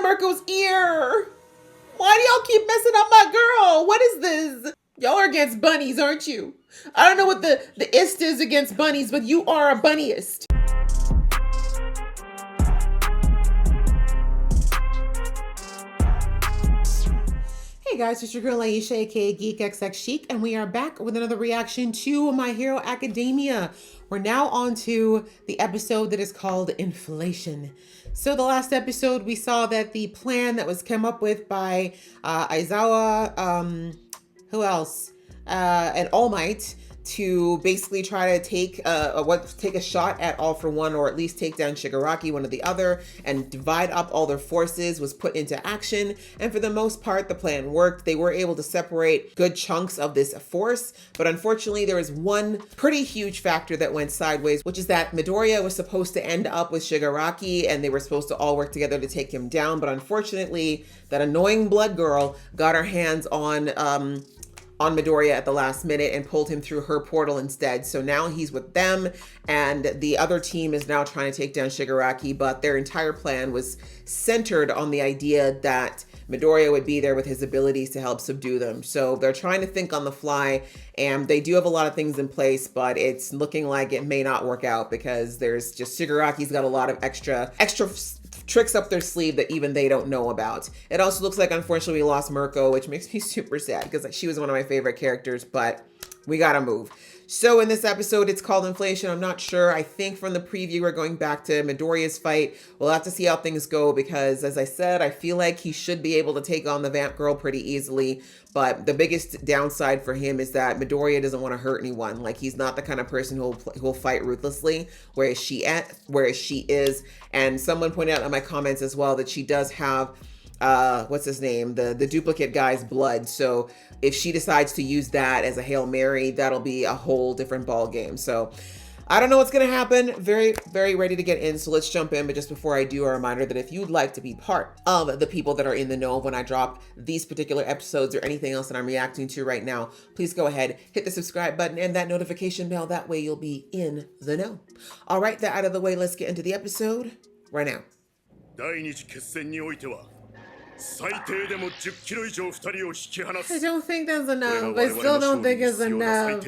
Mirko's ear. Why do y'all keep messing up my girl? What is this? Y'all are against bunnies, aren't you? I don't know what the ist is against bunnies, but you are a bunnyist. Hey guys, it's your girl Aisha, aka Geek XX Chic, and we are back with another reaction to My Hero Academia. We're now on to the episode that is called Inflation. So the last episode, we saw that the plan that was come up with by Aizawa, who else? And All Might, to basically try to take a shot at All For One, or at least take down Shigaraki, one or the other, and divide up all their forces was put into action. And for the most part, the plan worked. They were able to separate good chunks of this force, but unfortunately there was one pretty huge factor that went sideways, which is that Midoriya was supposed to end up with Shigaraki and they were supposed to all work together to take him down. But unfortunately, that annoying blood girl got her hands on Midoriya at the last minute and pulled him through her portal instead. So now he's with them, and the other team is now trying to take down Shigaraki, but their entire plan was centered on the idea that Midoriya would be there with his abilities to help subdue them. So they're trying to think on the fly, and they do have a lot of things in place, but it's looking like it may not work out because there's just Shigaraki's got a lot of extra tricks up their sleeve that even they don't know about. It also looks like, unfortunately, we lost Mirko, which makes me super sad because she was one of my favorite characters, but we gotta move. So in this episode, it's called Inflation. I'm not sure. I think from the preview, we're going back to Midoriya's fight. We'll have to see how things go because, as I said, I feel like he should be able to take on the Vamp Girl pretty easily. But the biggest downside for him is that Midoriya doesn't want to hurt anyone. Like, he's not the kind of person who'll fight ruthlessly, whereas she is. And someone pointed out in my comments as well that she does have what's his name, the duplicate guy's blood. So if she decides to use that as a Hail Mary, that'll be a whole different ball game. So I don't know what's going to happen. Very, very ready to get in. So let's jump in. But just before I do, a reminder that if you'd like to be part of the people that are in the know when I drop these particular episodes or anything else that I'm reacting to right now, please go ahead, hit the subscribe button and that notification bell. That way you'll be in the know. All right, that out of the way, let's get into the episode right now. I don't think that's enough. I still don't think it's enough.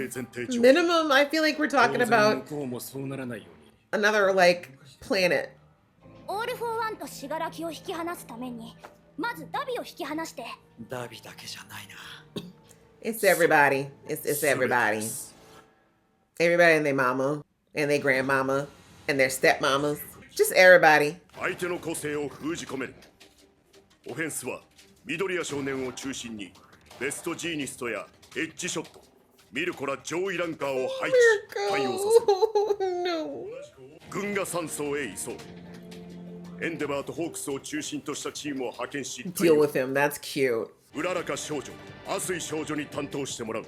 Minimum, I feel like we're talking about another, like, planet. It's everybody. It's everybody. Everybody and their mama, and their grandmama, and their stepmamas. Just everybody. オフェンスは緑谷少年を中心にベストジーニストやエッジショット、ミルコら上位ランカーを配置対応させる。軍が3層へ移送。エンデバーとホークスを中心としたチームを派遣し、Deal with him. That's cute. うららか少女、アスイ少女に担当してもらう。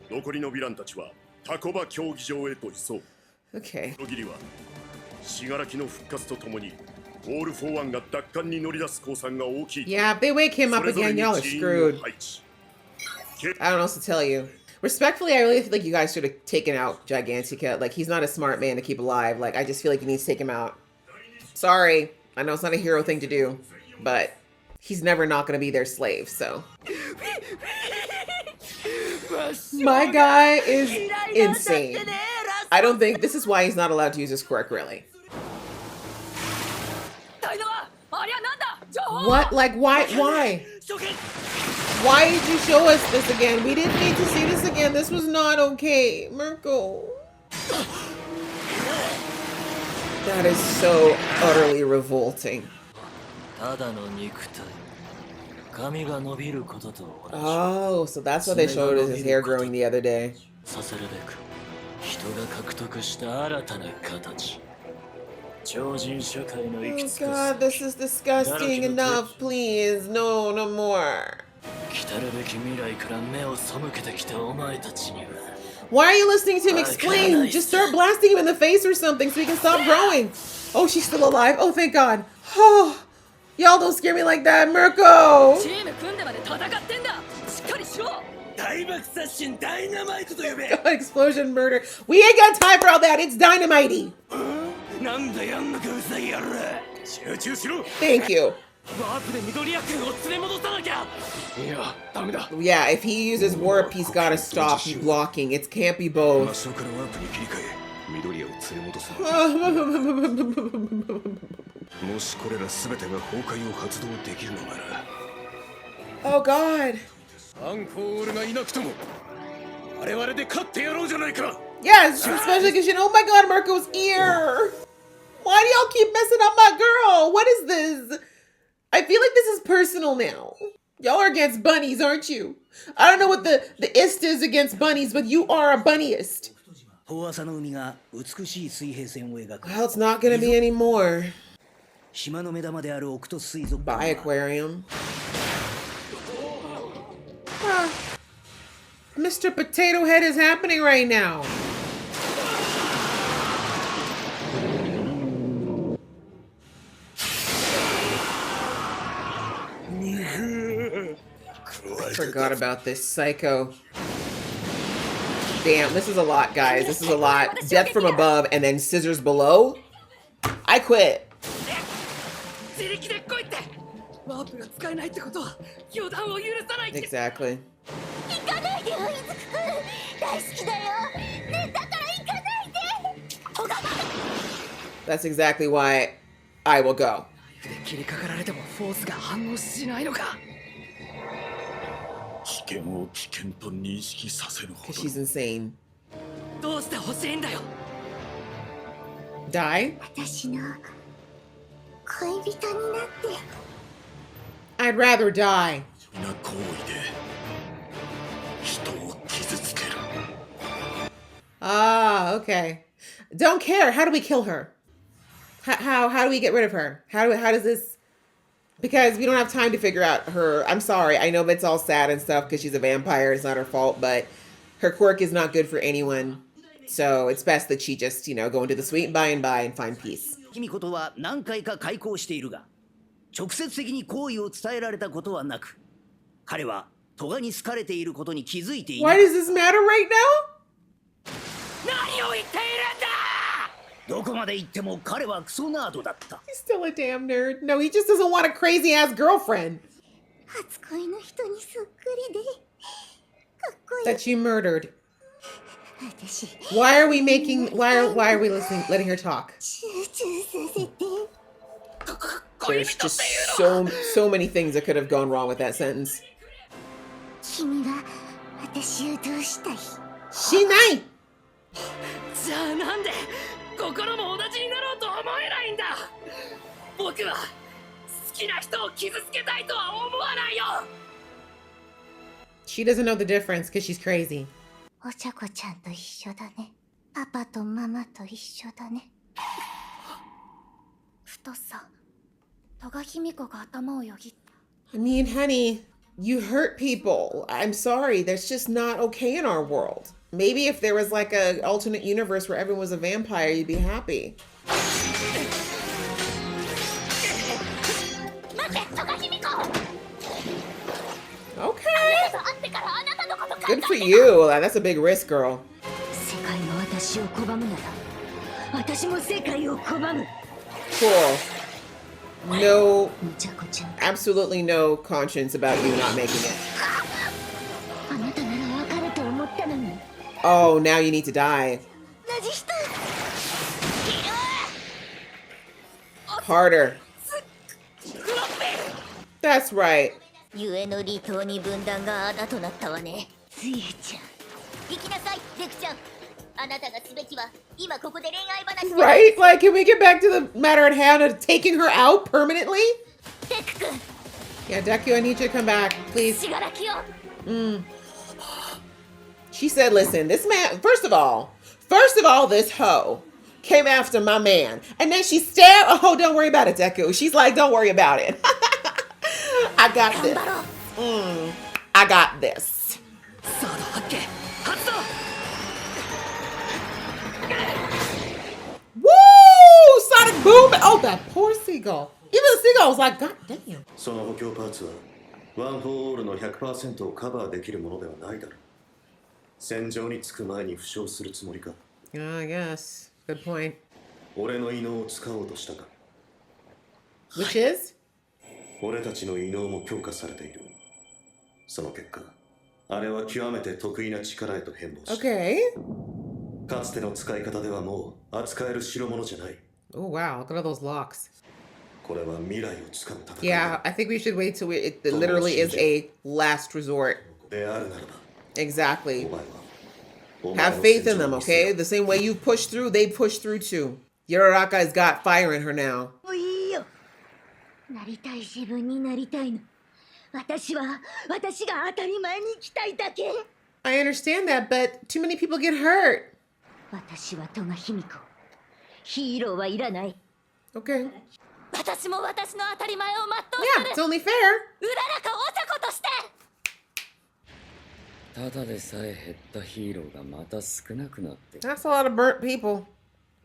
残りのヴィランたちはタコバ競技場へと移送。Okay. のぎりは信楽の復活とともに。Yeah, if they wake him up again, y'all are screwed. I don't know what to tell you. Respectfully, I really feel like you guys should have taken out Gigantica. Like, he's not a smart man to keep alive. Like, I just feel like you need to take him out. Sorry. I know it's not a hero thing to do, but he's never not going to be their slave, so. My guy is insane. I don't think this is why he's not allowed to use his quirk, really. What? Like, why? Why did you show us this again? We didn't need to see this again. This was not okay. Mirko. That is so utterly revolting. Oh, so that's what they showed us his hair growing the other day. Oh God, this is disgusting. Enough, please. No, no more. Why are you listening to him explain? Just start blasting him in the face or something so he can stop growing. Oh, she's still alive. Oh, thank God. Oh, y'all don't scare me like that, Mirko. God, explosion, murder. We ain't got time for all that. It's dynamite-y. Thank you. Yeah, if he uses warp, he's gotta stop blocking. It can't be both. Oh god. Yes, especially because oh my god, Marco's ear. Why do y'all keep messing up my girl? What is this? I feel like this is personal now. Y'all are against bunnies, aren't you? I don't know what the ist is against bunnies, but you are a bunnyist. Well, it's not gonna be anymore. Bye, aquarium. Huh. Mr. Potato Head is happening right now. I forgot about this psycho. Damn, this is a lot, guys. This is a lot. Death from above and then scissors below. I quit. Exactly. That's exactly why I will go. Because she's insane. Die? I'd rather die. Ah, okay. Don't care. How do we kill her? How do we get rid of her? How does this? Because we don't have time to figure out her. I'm sorry. I know it's all sad and stuff because she's a vampire. It's not her fault, but her quirk is not good for anyone. So it's best that she just, go into the sweet by and by and find peace. Why does this matter right now? He's still a damn nerd. No, he just doesn't want a crazy ass girlfriend that you murdered. Why are we letting her talk? There's just so many things that could have gone wrong with that sentence. Shinai! She doesn't know the difference because she's crazy. I mean, honey, you hurt people. I'm sorry. That's just not okay in our world. Maybe if there was like an alternate universe where everyone was a vampire, you'd be happy. Okay. Good for you. That's a big risk, girl. Cool. No, absolutely no conscience about you not making it. Oh, now you need to die. Harder. That's right. Right? Like, can we get back to the matter at hand of taking her out permanently? Yeah, Deku, I need you to come back, please. She said, listen, this man, first of all, this hoe came after my man. And then she stabbed, oh, don't worry about it, Deku. She's like, don't worry about it. I got this. I got this. Woo! Sonic boom! Oh, that poor seagull. Even the seagull was like, God damn. I guess. Good point. Which is? 俺たちの異能も強化されている。その結果、あれは極めて得意な力へと変貌した。Okay. かつての使い方ではもう扱える代物じゃない。 Oh wow, look at all those locks. これは未来をつかむ戦い Yeah, だ。 I think we should wait till it literally is a last resort. であるならば、 Exactly. お前は、お前 Have の faith 戦 in 場 them, を見せ okay? ろ。 The same way you push through, they push through too. Uraraka's got fire in her now. もういいよ。なりたい自分になりたいの。私が当たり前に生きたいだけ。 I understand that, but too many people get hurt. 私は戸賀卑弥呼。ヒーローはいらない。 Okay. 私も私の当たり前を全 Yeah, うす it's る。 only fair. うららかお茶子として。ただでさえ減ったヒーローがまた少なくなって That's a lot of burnt people.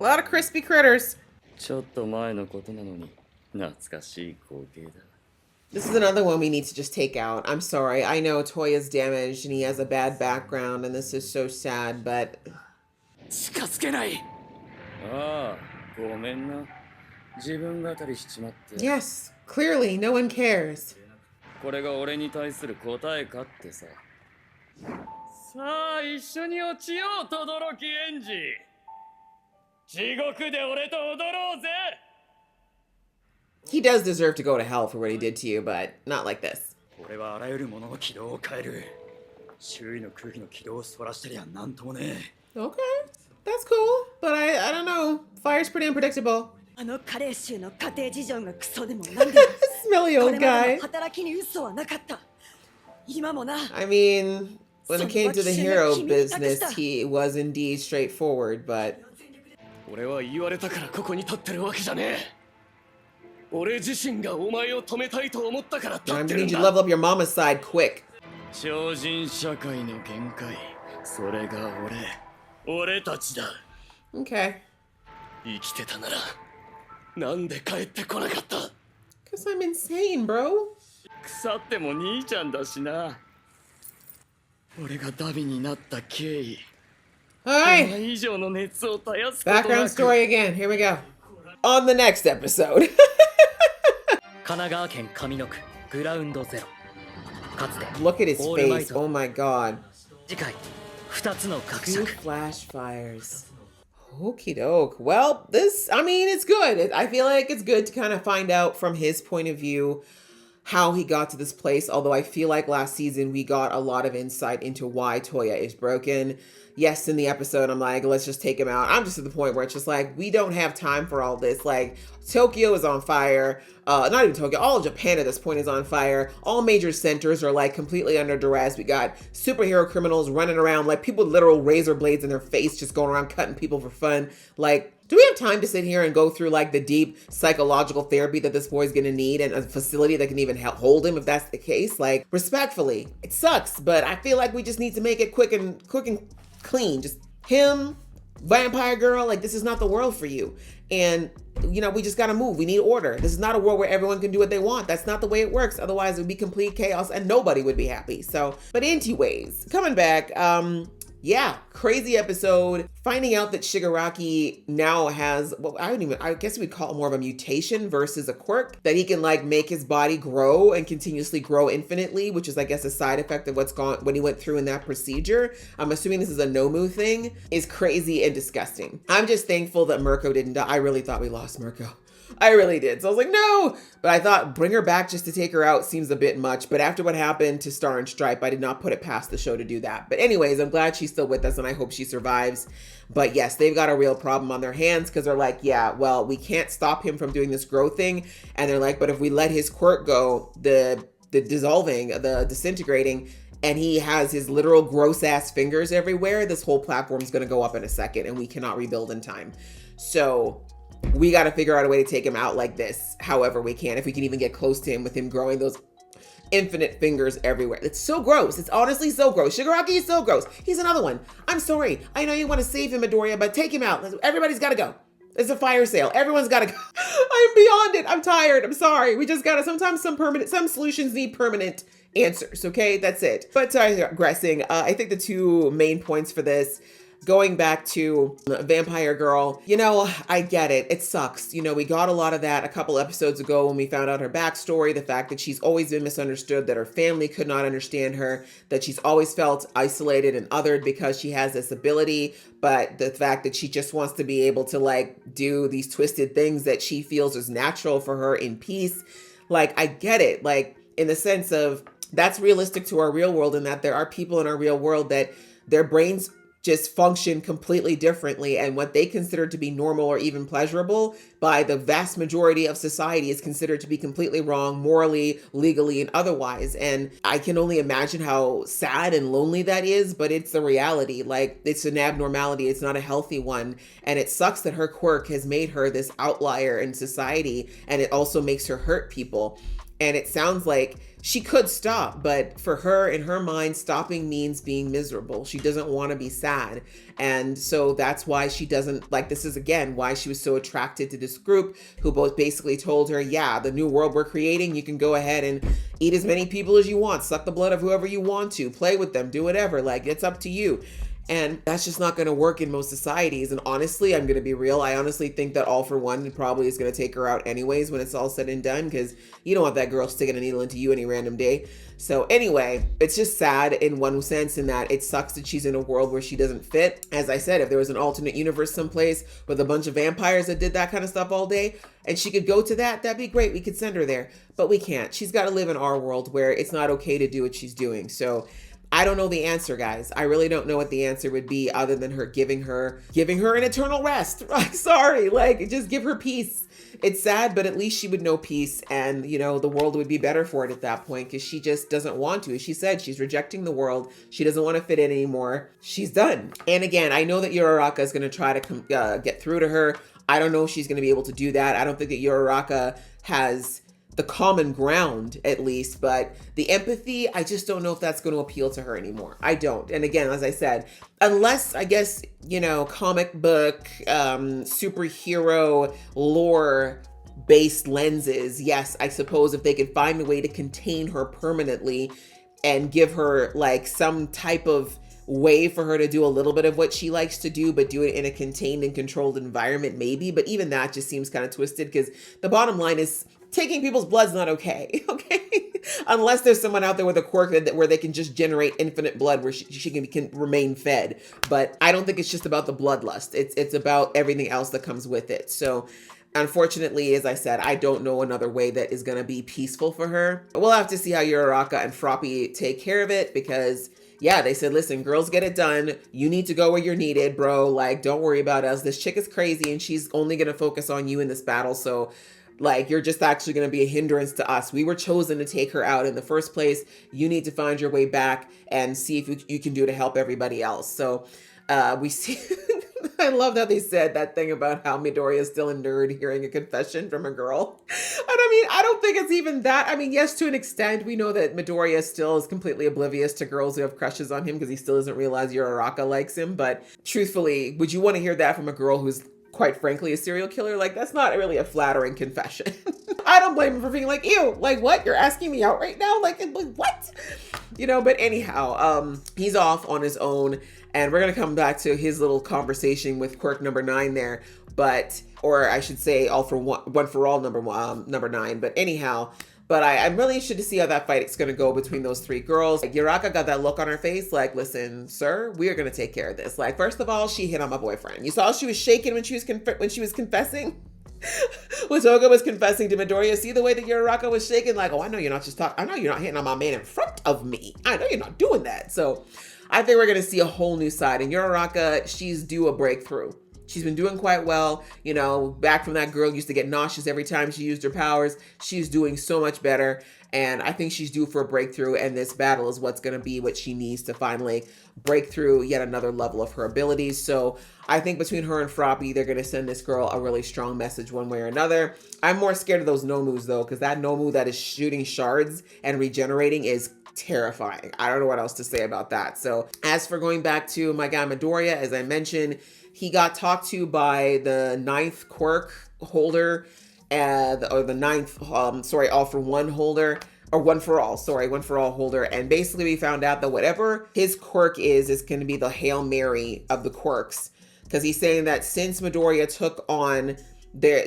A lot of crispy critters. ちょっと前のことなのに懐かしい光景だ This is another one we need to just take out. I'm sorry. I know Toya's damaged and he has a bad background and this is so sad, but 近づけないああごめんな自分語りしちまって yes, clearly no one cares. これが俺に対する答えかってささあ一緒に落ちよう轟エンジ地獄で俺と踊ろうぜ He does deserve to go to hell for what he did to you, but not like this. 俺はあらゆるものの軌道を変える周囲の空気の軌道をそらしたりはなんともねえ Okay, that's cool, but I don't know. Fire's pretty unpredictable. あの加齢臭の家庭事情がクソでもなんでも Smelly こ old れまで guy. の働きに嘘はなかった今もな I mean, when it came to the hero business, Somewhat he was indeed straightforward, but 俺は言われたからここに立ってるわけじゃねえ俺自身がお前を止めたいと思ったから立 I ってる need ん you to だ level up your mama's side quick. 超人社会の限界それが俺たちだ Okay. 生きてたならなんで帰ってこなかった Because I'm insane, bro. 腐っても兄ちゃんだしな俺がダビになった経緯 All お right. 前以上の熱を絶やすことなく Background story again. Here we go. On the next episode. 神奈川県上野区グラウンドゼロかつて Look at his オールマイ face. ト Oh my god. 次回2つの格 Two 策 flash fires. Okie doke. Well, this, I mean, it's good. I feel like it's good to kind of find out from his point of view how he got to this place. Although I feel like last season we got a lot of insight into why Toya is broken. Yes, in the episode, I'm like, let's just take him out. I'm just at the point where it's just like, we don't have time for all this. Like, Tokyo is on fire. Not even Tokyo, all of Japan at this point is on fire. All major centers are like completely under duress. We got superhero criminals running around, like people with literal razor blades in their face, just going around cutting people for fun. Like, do we have time to sit here and go through like the deep psychological therapy that this boy's gonna need and a facility that can even help hold him if that's the case? Like, respectfully, it sucks, but I feel like we just need to make it quick and clean. Just him, vampire girl, like this is not the world for you. And you know, we just gotta move. We need order. This is not a world where everyone can do what they want. That's not the way it works. Otherwise it would be complete chaos and nobody would be happy. So, but anyways, coming back, yeah, crazy episode. Finding out that Shigaraki now has, well, I guess we'd call it more of a mutation versus a quirk, that he can like make his body grow and continuously grow infinitely, which is, I guess, a side effect of what he went through in that procedure. I'm assuming this is a Nomu thing, is crazy and disgusting. I'm just thankful that Mirko didn't die. I really thought we lost Mirko. I really did. So I was like, no, but I thought bring her back just to take her out seems a bit much. But after what happened to Star and Stripe, I did not put it past the show to do that. But anyways, I'm glad she's still with us and I hope she survives. But yes, they've got a real problem on their hands because they're like, yeah, well, we can't stop him from doing this growth thing. And they're like, but if we let his quirk go, the dissolving, the disintegrating, and he has his literal gross ass fingers everywhere, this whole platform's going to go up in a second and we cannot rebuild in time. So we got to figure out a way to take him out like this, however we can, if we can even get close to him with him growing those infinite fingers everywhere. It's so gross. It's honestly so gross. Shigaraki is so gross. He's another one. I'm sorry. I know you want to save him, Midoriya, but take him out. Everybody's got to go. It's a fire sale. Everyone's got to go. I'm beyond it. I'm tired. I'm sorry. We just got to, sometimes some solutions need permanent answers. Okay, that's it. But digressing, I think the two main points for this, going back to Vampire Girl, I get it. It sucks. We got a lot of that a couple episodes ago when we found out her backstory, the fact that she's always been misunderstood, that her family could not understand her, that she's always felt isolated and othered because she has this ability, but the fact that she just wants to be able to like do these twisted things that she feels is natural for her in peace. Like, I get it. Like, in the sense of that's realistic to our real world, and that there are people in our real world that their brains just function completely differently, and what they consider to be normal or even pleasurable by the vast majority of society is considered to be completely wrong morally, legally, and otherwise. And I can only imagine how sad and lonely that is, but it's the reality. Like, it's an abnormality, it's not a healthy one, and it sucks that her quirk has made her this outlier in society, and it also makes her hurt people. And it sounds like she could stop, but for her, in her mind, stopping means being miserable. She doesn't want to be sad. And so that's why she doesn't, like, this is again why she was so attracted to this group, who both basically told her, yeah, the new world we're creating, you can go ahead and eat as many people as you want, suck the blood of whoever you want to, play with them, do whatever, like, it's up to you. And that's just not going to work in most societies. And honestly, I'm going to be real. I honestly think that All for One probably is going to take her out anyways when it's all said and done, because you don't want that girl sticking a needle into you any random day. So anyway, it's just sad in one sense, in that it sucks that she's in a world where she doesn't fit. As I said, if there was an alternate universe someplace with a bunch of vampires that did that kind of stuff all day, and she could go to that, that'd be great. We could send her there, but we can't. She's got to live in our world where it's not okay to do what she's doing. So I don't know the answer, guys. I really don't know what the answer would be, other than her giving her an eternal rest. Sorry, like, just give her peace. It's sad, but at least she would know peace, and the world would be better for it at that point, because she just doesn't want to. As she said, she's rejecting the world. She doesn't want to fit in anymore. She's done. And again, I know that Uraraka is going to try to get through to her. I don't know if she's going to be able to do that. I don't think that Uraraka has the common ground, at least, but the empathy, I just don't know if that's going to appeal to her anymore. I don't. And again, as I said, unless, I guess, comic book, superhero lore based lenses, yes, I suppose if they could find a way to contain her permanently and give her like some type of way for her to do a little bit of what she likes to do, but do it in a contained and controlled environment, maybe. But even that just seems kind of twisted, because the bottom line is taking people's blood's not okay. Okay, unless there's someone out there with a quirk where they can just generate infinite blood, where she can remain fed. But I don't think it's just about the bloodlust. It's about everything else that comes with it. So unfortunately, as I said, I don't know another way that is going to be peaceful for her. We'll have to see how Uraraka and Froppy take care of it, because yeah, they said, listen, girls, get it done. You need to go where you're needed, bro. Like, don't worry about us. This chick is crazy, and she's only going to focus on you in this battle. So like, you're just actually going to be a hindrance to us. We were chosen to take her out in the first place. You need to find your way back and see if you can do to help everybody else. So we see, I loved how they said that thing about how Midoriya still endured hearing a confession from a girl. And I mean, I don't think it's even that. I mean, yes, to an extent, we know that Midoriya still is completely oblivious to girls who have crushes on him, because he still doesn't realize Uraraka likes him. But truthfully, would you want to hear that from a girl who's quite frankly a serial killer? Like, that's not really a flattering confession. I don't blame him for being like, ew, like, what? You're asking me out right now? Like what? But anyhow, he's off on his own, and we're going to come back to his little conversation with quirk number 9 there, or I should say All for One for All number 9. But anyhow, I'm really interested to see how that fight is going to go between those 3 girls. Like, Uraraka got that look on her face like, listen, sir, we are going to take care of this. Like, first of all, she hit on my boyfriend. You saw she was shaking when she was confessing? When Toga was confessing to Midoriya, see the way that Uraraka was shaking? Like, oh, I know you're not I know you're not hitting on my man in front of me. I know you're not doing that. So I think we're going to see a whole new side. And Uraraka, she's due a breakthrough. She's been doing quite well. Back from that girl who used to get nauseous every time she used her powers. She's doing so much better. And I think she's due for a breakthrough. And this battle is what's going to be what she needs to finally break through yet another level of her abilities. So I think between her and Froppy, they're going to send this girl a really strong message one way or another. I'm more scared of those Nomus, though, because that Nomu that is shooting shards and regenerating is terrifying. I don't know what else to say about that. So as for going back to my guy Midoriya, as I mentioned, he got talked to by the 9th quirk holder, or the 9th, All for One holder. or One for All, sorry, One for All holder. And basically we found out that whatever his quirk is going to be the Hail Mary of the quirks. Because he's saying that since Midoriya took on their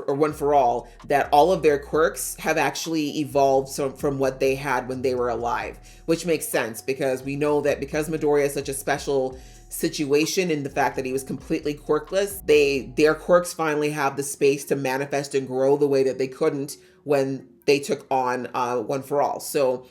One for All, that all of their quirks have actually evolved from what they had when they were alive, which makes sense because we know that because Midoriya is such a special situation in the fact that he was completely quirkless, their quirks finally have the space to manifest and grow the way that they couldn't when they took on One for All. So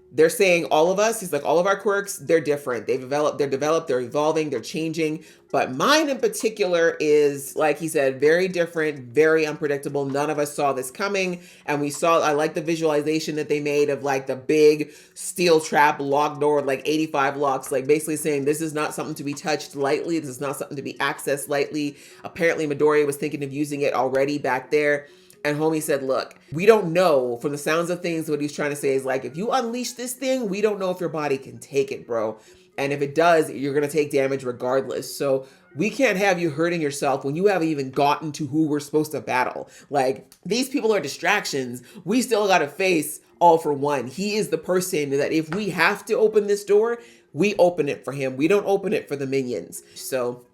they're saying all of us, he's like, all of our quirks, they're different. They're evolving, they're changing. But mine in particular is, like he said, very different, very unpredictable. None of us saw this coming. And I like the visualization that they made of like the big steel trap lock door, like 85 locks, like basically saying this is not something to be touched lightly. This is not something to be accessed lightly. Apparently Midoriya was thinking of using it already back there. And homie said, look, we don't know, from the sounds of things, what he's trying to say is like, if you unleash this thing, we don't know if your body can take it, bro. And if it does, you're going to take damage regardless. So we can't have you hurting yourself when you haven't even gotten to who we're supposed to battle. Like, these people are distractions. We still got to face All for One. He is the person that if we have to open this door, we open it for him. We don't open it for the minions. So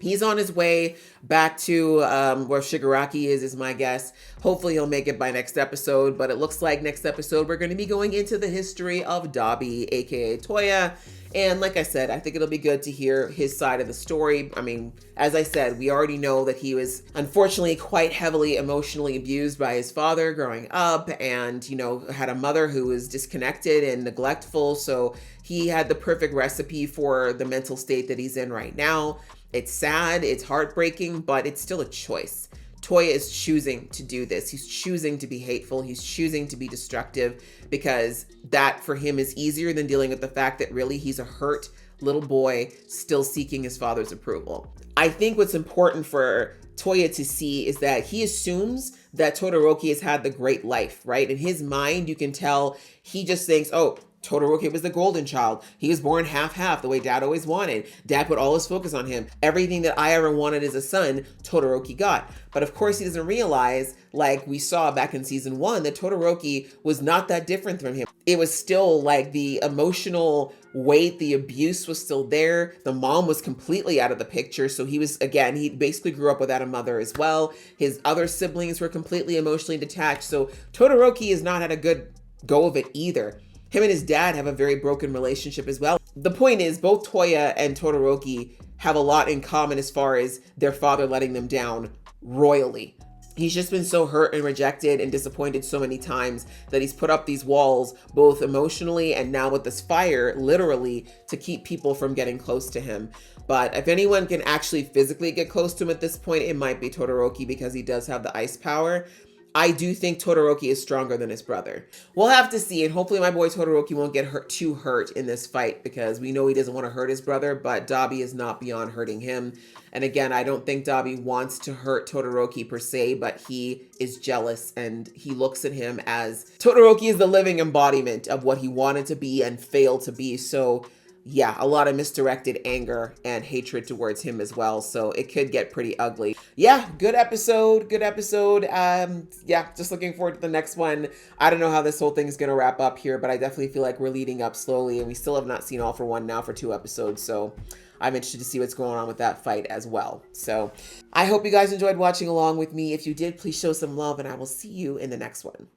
he's on his way back to where Shigaraki is my guess. Hopefully he'll make it by next episode, but it looks like next episode we're going to be going into the history of Dabi, aka Toya. And like I said, I think it'll be good to hear his side of the story. I mean, as I said, we already know that he was unfortunately quite heavily emotionally abused by his father growing up and, you know, had a mother who was disconnected and neglectful. So he had the perfect recipe for the mental state that he's in right now. It's sad, it's heartbreaking, but it's still a choice. Toya is choosing to do this. He's choosing to be hateful. He's choosing to be destructive because that for him is easier than dealing with the fact that really he's a hurt little boy still seeking his father's approval. I think what's important for Toya to see is that he assumes that Todoroki has had the great life, right? In his mind, you can tell he just thinks, oh, Todoroki was the golden child. He was born half-half, the way Dad always wanted. Dad put all his focus on him. Everything that I ever wanted as a son, Todoroki got. But of course, he doesn't realize, like we saw back in season 1, that Todoroki was not that different from him. It was still like the emotional weight, the abuse was still there. The mom was completely out of the picture. So he was, again, he basically grew up without a mother as well. His other siblings were completely emotionally detached. So Todoroki has not had a good go of it either. Him and his dad have a very broken relationship as well. The point is, both Toya and Todoroki have a lot in common as far as their father letting them down royally. He's just been so hurt and rejected and disappointed so many times that he's put up these walls, both emotionally and now with this fire, literally, to keep people from getting close to him. But if anyone can actually physically get close to him at this point, it might be Todoroki because he does have the ice power. I do think Todoroki is stronger than his brother. We'll have to see, and hopefully my boy Todoroki won't get too hurt in this fight because we know he doesn't want to hurt his brother, but Dabi is not beyond hurting him. And again, I don't think Dabi wants to hurt Todoroki per se, but he is jealous and he looks at him as Todoroki is the living embodiment of what he wanted to be and failed to be. So yeah, a lot of misdirected anger and hatred towards him as well. So it could get pretty ugly. Yeah, good episode. Yeah, just looking forward to the next one. I don't know how this whole thing is going to wrap up here, but I definitely feel like we're leading up slowly and we still have not seen All for One now for 2 episodes. So I'm interested to see what's going on with that fight as well. So I hope you guys enjoyed watching along with me. If you did, please show some love and I will see you in the next one.